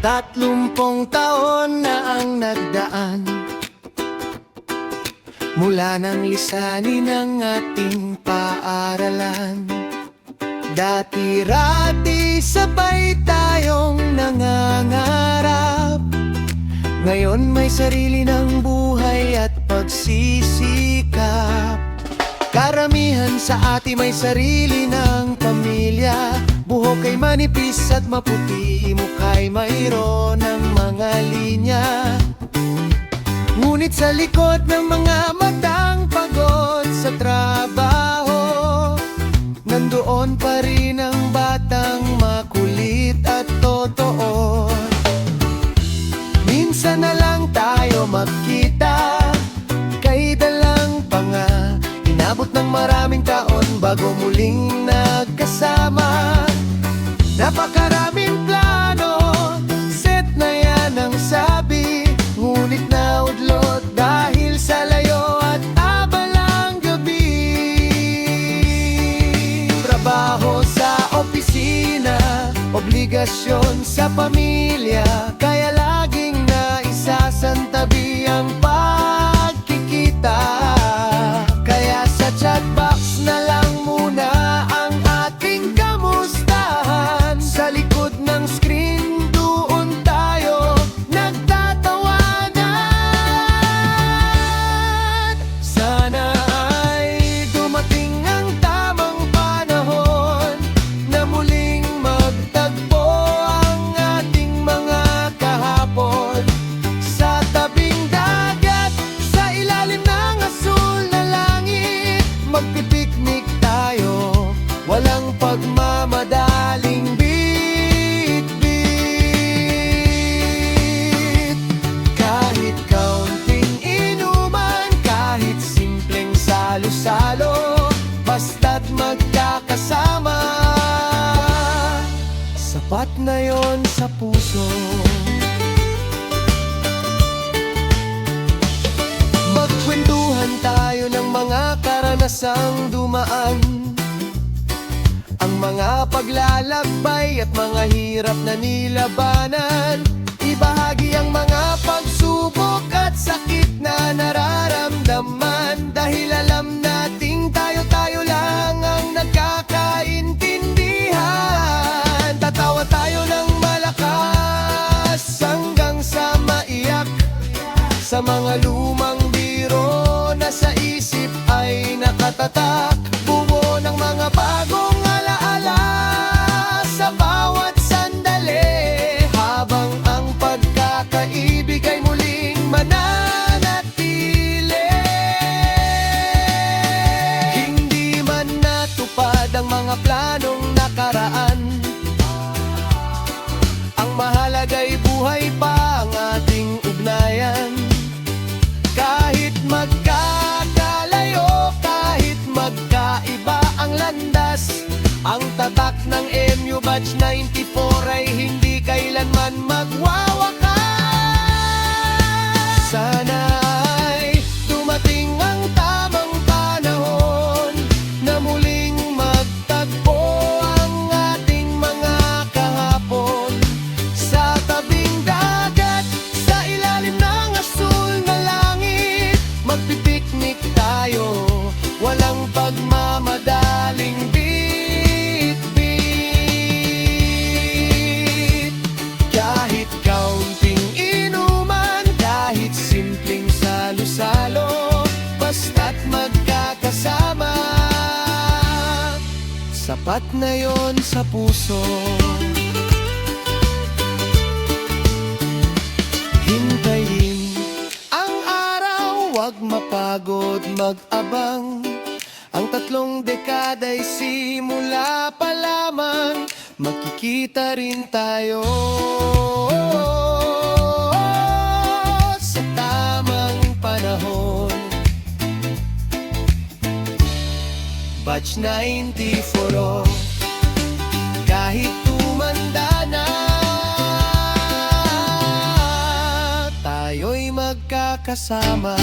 30 taon na ang nagdaan mula nang lisanin ang ating paaralan. Dati-rati sabay tayong nangangarap, ngayon may sarili ng buhay at pagsisikap. Karamihan sa atin may sarili ng pamilya, buhok ay manipis at maputi, mukha'y mayroon ng mga linya. Ngunit sa likod ng mga matang pagod sa trabaho, nandoon pa rin ang batang makulit at totoo. Minsan na lang tayo magkita, kay dalang pa nga, inabot ng maraming taon bago muling nagkasama. Napakaraming plano, set na yan ang sabi, ngunit naudlot dahil sa layo at abalang gabi. Trabaho sa opisina, obligasyon sa pamilya, kaya laging naisasantabi ang pagkikita. Kaya sa chatbox na lang muna ang ating kamustahan, sa likod ng screen doon tayo nagtatawanan. Sana ay dumating ang tamang panahon na muling magtagpo ang ating mga kahapon, sa tabing dagat, sa ilalim ng asul na langit. Magpipiknik tayo, walang pagmamadaling bit-bit. Kahit kaunting inuman, kahit simpleng salo-salo, basta't magkakasama, sapat na yon sa puso. Magkwentuhan tayo ng mga karanasang dumaan, ang mga paglalakbay at mga hirap na nilabanan. Ibahagi ang mga pagsubok at sakit na nararamdaman, dahil alam nating tayo-tayo lang ang nagkakaintindihan. Tatawa tayo ng malakas hanggang sa maiyak, sa mga lumang biro na sa isip ay nakatatak. Buo ng mga bagong alaala sa bawat sandali, habang ang pagkakaibig ay muling mananatili. Hindi man natupad ang mga planong nakaraan, ang mahalaga'y buhay pa ang ating ugnayan. Kahit magkakalayo, kahit magkaiba ang landas, ang tatak ng MU Batch 94 ay hindi kailanman magwawakas. Sana ay dumating ang tamang panahon na muling magtagpo ang ating mga kahapon, sa tabing dagat, sa ilalim ng asul na langit. Magpipiknik tayo, walang pagmamadaling bit-bit. Kahit kaunting inuman, kahit simpleng salo-salo, basta't magkakasama, sapat na yon sa puso. Hintayin ang araw, wag mapagod mag-abang, ang 3 dekada'y simula pa lamang. Magkikita rin tayo sa tamang panahon. Batch 94, oh, kahit tumanda na, tayo'y magkakasama.